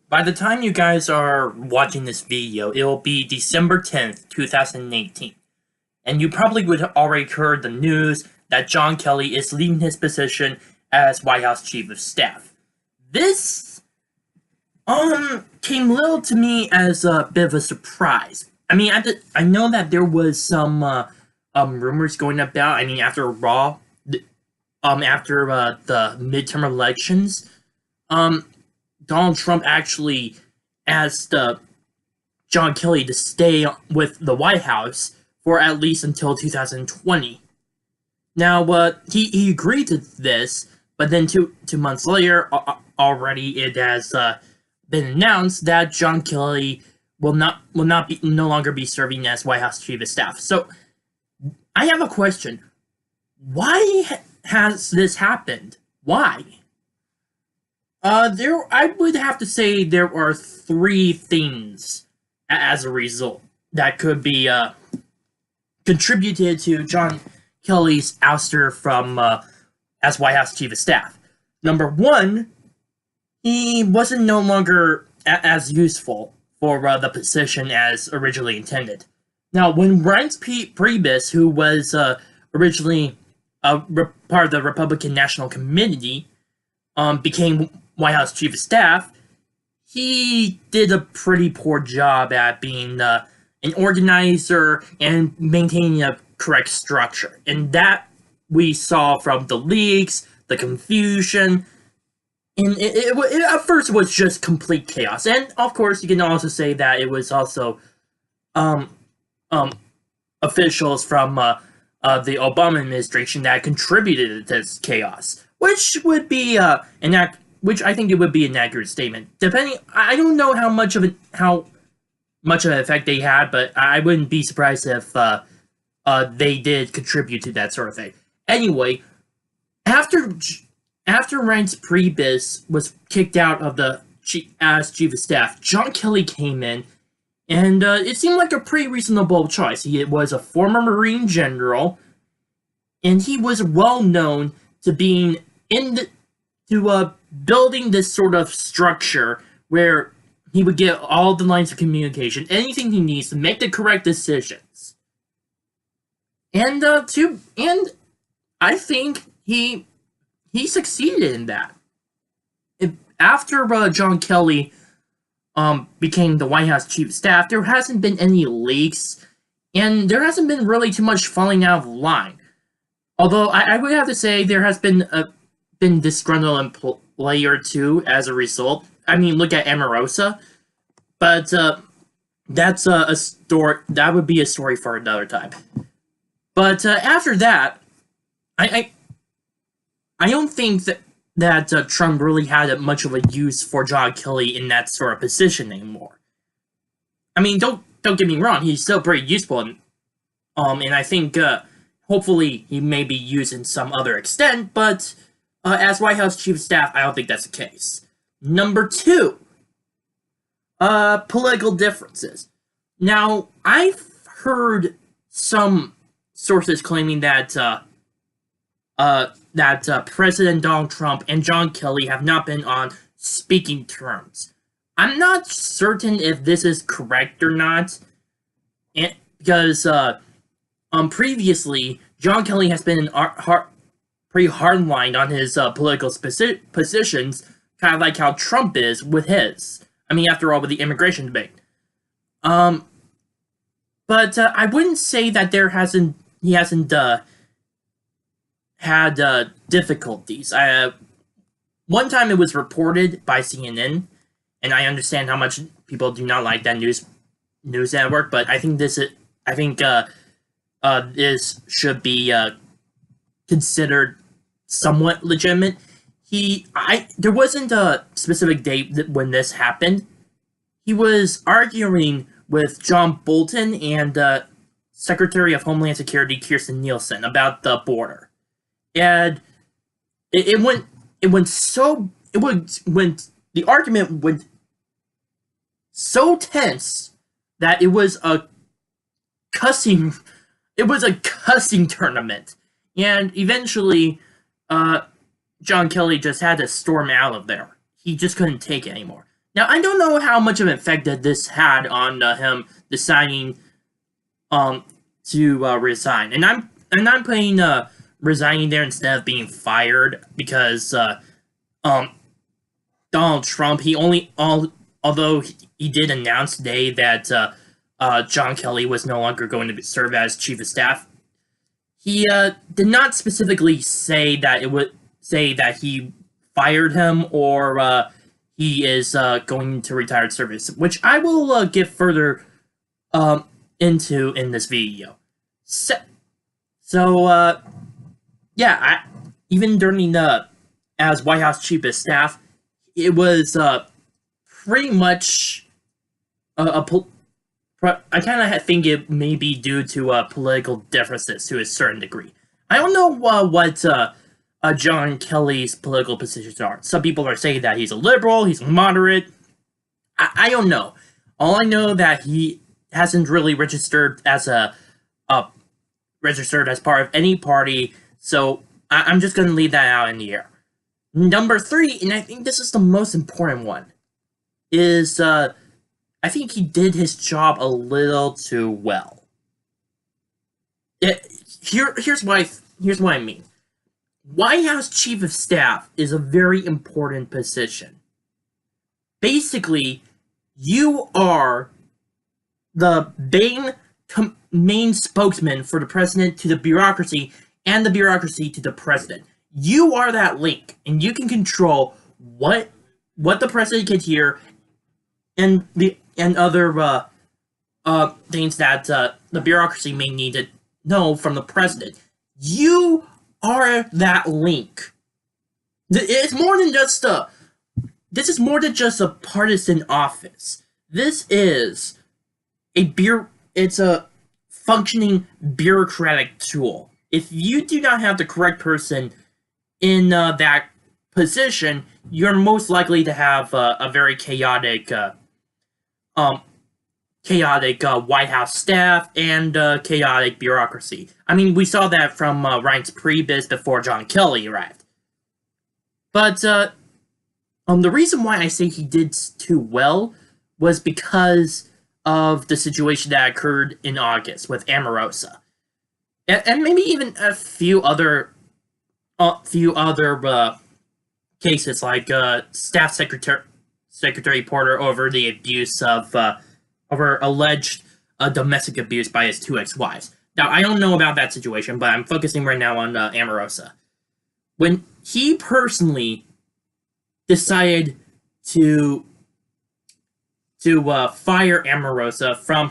By the time you guys are watching this video, it will be December 10th, 2018. And you probably would have already heard the news that John Kelly is leaving his position as White House Chief of Staff. This, came little to me as a bit of a surprise. I mean, I know that there was some, rumors going about, after the midterm elections, Donald Trump actually asked John Kelly to stay with the White House for at least until 2020. Now, he agreed to this, but then two months later, already it has been announced that John Kelly will no longer be serving as White House Chief of Staff. So, I have a question: why has this happened? Why? I would have to say there are three things as a result that could be contributed to John Kelly's ouster from as White House Chief of Staff. Number one, he wasn't no longer as useful for the position as originally intended. Now, when Reince Priebus, who was originally part of the Republican National Committee, became White House Chief of Staff, he did a pretty poor job at being an organizer and maintaining a correct structure. And that we saw from the leaks, the confusion, and it at first was just complete chaos. And of course, you can also say that it was also officials from the Obama administration that contributed to this chaos, which would be which I think it would be an accurate statement. I don't know how much of an effect they had, but I wouldn't be surprised if they did contribute to that sort of thing. Anyway, after Reince Priebus was kicked out of the as Chief of Staff, John Kelly came in, and it seemed like a pretty reasonable choice. He was a former Marine general, and he was well known to being building this sort of structure where he would get all the lines of communication, anything he needs to make the correct decisions. And I think he succeeded in that. After John Kelly became the White House Chief of Staff, there hasn't been any leaks, and there hasn't been really too much falling out of line. Although I would have to say there has been disgruntled employee or two as a result. I mean, look at Omarosa, but that's a story. That would be a story for another time. But after that, I don't think that Trump really had much of a use for John Kelly in that sort of position anymore. I mean, don't get me wrong; he's still pretty useful, and I think hopefully he may be used in some other extent, but as White House Chief of Staff, I don't think that's the case. Number two, political differences. Now, I've heard some sources claiming that President Donald Trump and John Kelly have not been on speaking terms. I'm not certain if this is correct or not, because previously John Kelly has been pretty hardlined on his political positions, kind of like how Trump is with his. I mean, after all, with the immigration debate. But I wouldn't say that he hasn't had difficulties. One time it was reported by CNN, and I understand how much people do not like that news network, but I think this should be considered somewhat legitimate. There wasn't a specific date when this happened. He was arguing with John Bolton and Secretary of Homeland Security Kirstjen Nielsen about the border, and the argument went so tense that it was a cussing tournament, and eventually John Kelly just had to storm out of there. He just couldn't take it anymore. Now, I don't know how much of an effect that this had on him deciding to resign, and I'm putting resigning there instead of being fired because Donald Trump, although he did announce today that John Kelly was no longer going to serve as chief of staff, he did not specifically say that he fired him or he is going to retired service, which I will get further into in this video. Yeah, even during as White House chief of staff, it was pretty much I kind of think it may be due to political deficits to a certain degree. I don't know what John Kelly's political positions are. Some people are saying that he's a liberal, he's a moderate. I don't know. All I know that he hasn't really registered as registered as part of any party, so I'm just going to leave that out in the air. Number 3, and I think this is the most important one, is I think he did his job a little too well. Here's what I mean. White House Chief of Staff is a very important position. Basically, you are the main spokesman for the president to the bureaucracy, and the bureaucracy to the president. You are that link, and you can control what the president can hear, and other things that the bureaucracy may need to know from the president. You are that link. It's more than just this is more than just a partisan office. This is it's a functioning bureaucratic tool. If you do not have the correct person in that position, you're most likely to have a very chaotic White House staff and chaotic bureaucracy. I mean, we saw that from Reince Priebus before John Kelly arrived. But the reason why I say he did too well was because of the situation that occurred in August with Omarosa, and maybe even a few other cases like Staff Secretary Porter over the abuse of over alleged domestic abuse by his 2 ex-wives. Now, I don't know about that situation, but I'm focusing right now on Omarosa. When he personally decided to fire Omarosa from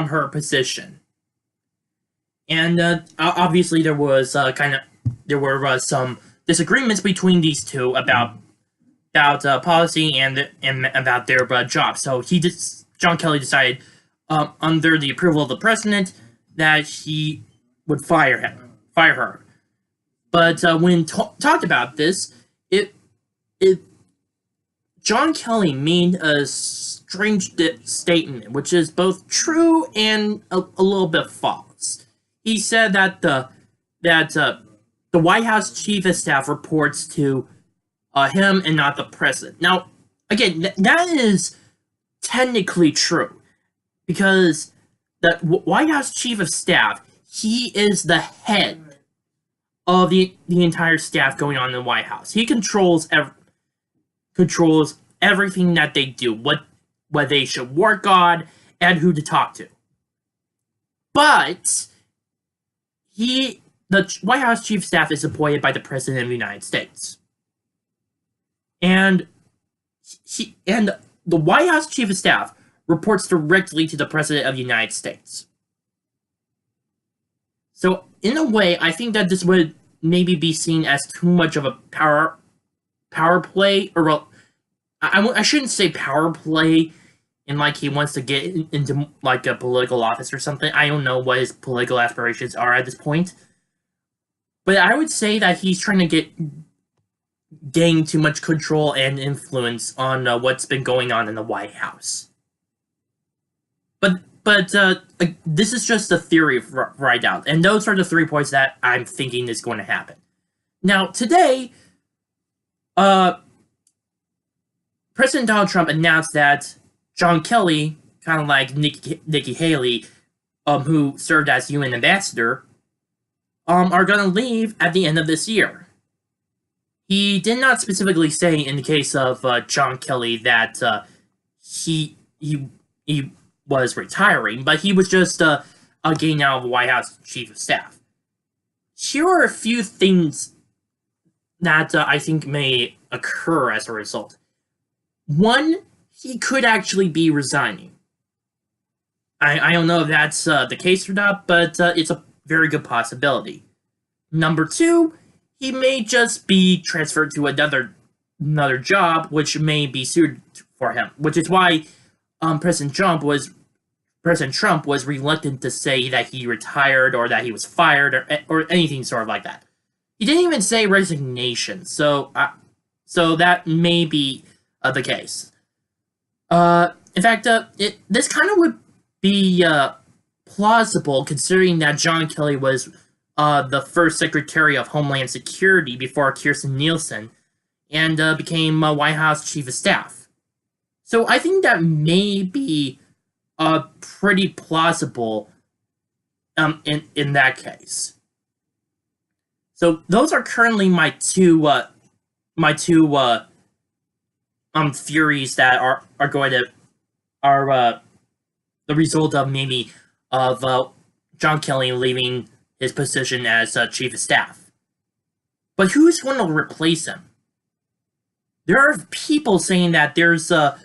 her position, and obviously there were some disagreements between these two about policy and about their jobs. So John Kelly decided, under the approval of the president, that he would fire her. But when talked about this, John Kelly made a strange statement, which is both true and a little bit false. He said that the White House Chief of Staff reports to him and not the president. Now, again, that is technically true, because the White House Chief of Staff, he is the head of the entire staff going on in the White House. He controls everything that they do, what they should work on, and who to talk to. But the White House Chief of Staff is appointed by the President of the United States. And the White House Chief of Staff reports directly to the President of the United States. So, in a way, I think that this would maybe be seen as too much of a power play, or, well, I shouldn't say power play in like he wants to get into like a political office or something. I don't know what his political aspirations are at this point. But I would say that he's trying to gain too much control and influence on what's been going on in the White House. But this is just a theory right now, and those are the 3 points that I'm thinking is going to happen. Now, today, President Donald Trump announced that John Kelly, kind of like Nikki Haley, who served as UN ambassador, are going to leave at the end of this year. He did not specifically say in the case of John Kelly that he was retiring, but he was just getting out of the White House Chief of Staff. Here are a few things that I think may occur as a result. One, he could actually be resigning. I don't know if that's the case or not, but it's a very good possibility. Number two, he may just be transferred to another job, which may be suited for him. Which is why President Trump was reluctant to say that he retired or that he was fired or anything sort of like that. He didn't even say resignation, so that may be the case. In fact, this kind of would be plausible considering that John Kelly was the first Secretary of Homeland Security before Kirstjen Nielsen and became White House Chief of Staff. So I think that may be pretty plausible in that case. So those are currently my two theories that are going to the result of maybe of John Kelly leaving his position as Chief of Staff. But who's going to replace him? There are people saying that there's a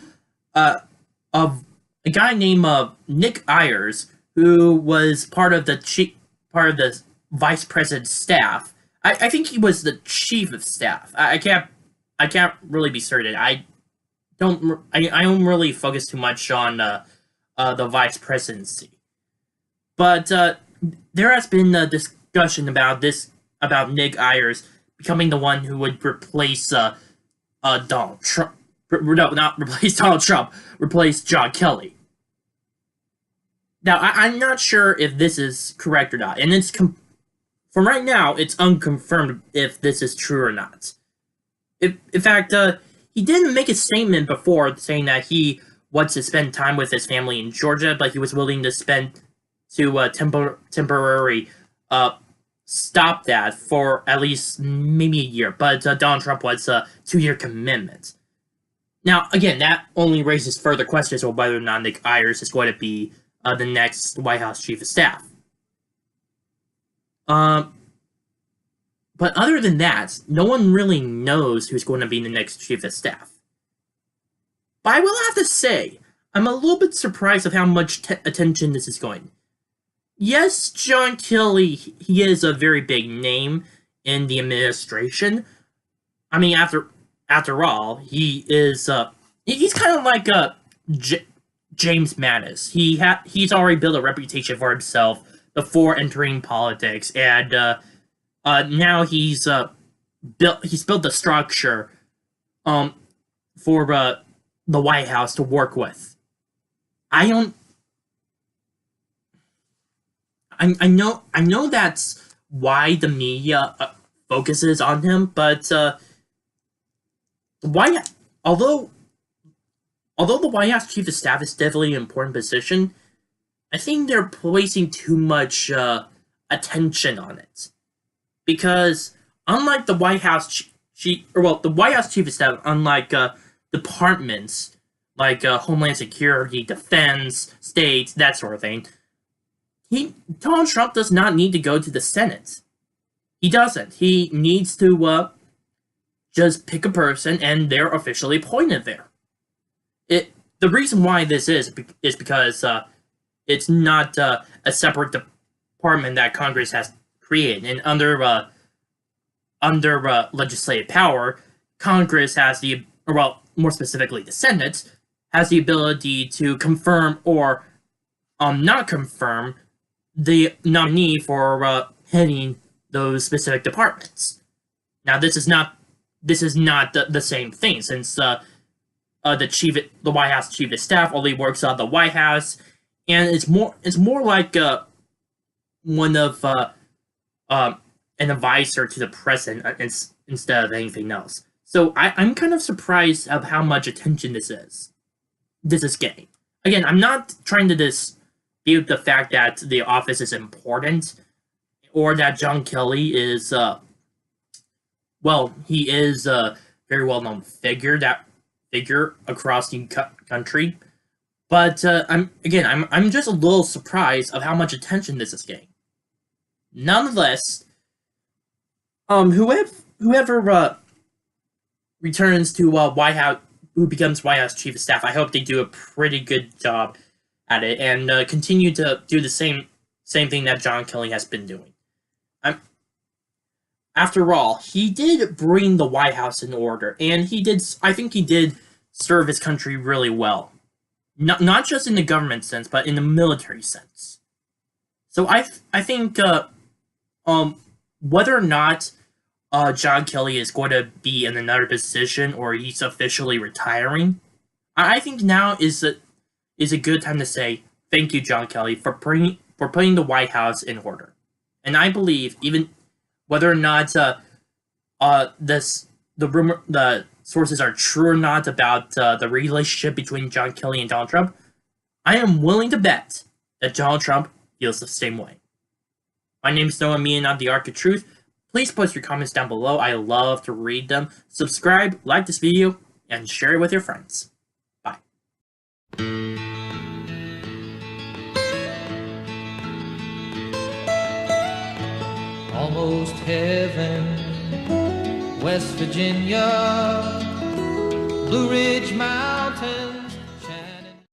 guy named Nick Ayers who was part of the Vice President's staff. I think he was the Chief of Staff. I can't really be certain. I don't really focus too much on the Vice Presidency. But there has been a discussion about Nick Ayers becoming the one who would replace Donald Trump. No, not replace Donald Trump. Replace John Kelly. Now, I'm not sure if this is correct or not, and it's from right now, it's unconfirmed if this is true or not. In fact, he didn't make a statement before saying that he wants to spend time with his family in Georgia, but he was willing to temporarily stop that for at least maybe a year. But Donald Trump wants a 2-year commitment. Now, again, that only raises further questions on whether or not Nick Ayers is going to be the next White House Chief of Staff. But other than that, no one really knows who's going to be the next Chief of Staff. But I will have to say, I'm a little bit surprised of how much attention this is going. Yes, John Kelly, he is a very big name in the administration. I mean, after all, he is he's kind of like James Mattis. He's already built a reputation for himself before entering politics, and now he's built the structure for the White House to work with. I know that's why the media focuses on him, but although the White House Chief of Staff is definitely an important position, I think they're placing too much attention on it. Because unlike the White House Chief of Staff, unlike departments like Homeland Security, Defense, States, that sort of thing, Donald Trump does not need to go to the Senate. He doesn't. He needs to just pick a person and they're officially appointed there. The reason why this is because it's not a separate department that Congress has created, and under legislative power, Congress has more specifically the Senate, has the ability to confirm or not confirm the nominee for heading those specific departments. Now, this is not the same thing, since the White House Chief of Staff only works on the White House, and it's more like one of an advisor to the president instead of anything else. So I'm kind of surprised of how much attention this is. This is getting. Again, I'm not trying to dispute the fact that the office is important, or that John Kelly is, well, he is a very well-known figure across the country. But I'm just a little surprised of how much attention this is getting. Nonetheless, whoever returns to White House, who becomes White House Chief of Staff, I hope they do a pretty good job at it and continue to do the same thing that John Kelly has been doing. After all, he did bring the White House in order, and I think he did serve his country really well. Not just in the government sense, but in the military sense. So I think whether or not John Kelly is going to be in another position or he's officially retiring, I think now is a good time to say thank you, John Kelly, for putting the White House in order. And I believe even whether or not the sources are true or not about the relationship between John Kelly and Donald Trump, I am willing to bet that Donald Trump feels the same way. My name is Noah Me, and I'm the Arc of Truth. Please post your comments down below. I love to read them. Subscribe, like this video, and share it with your friends. Bye. Almost heaven, West Virginia, Blue Ridge Mountain.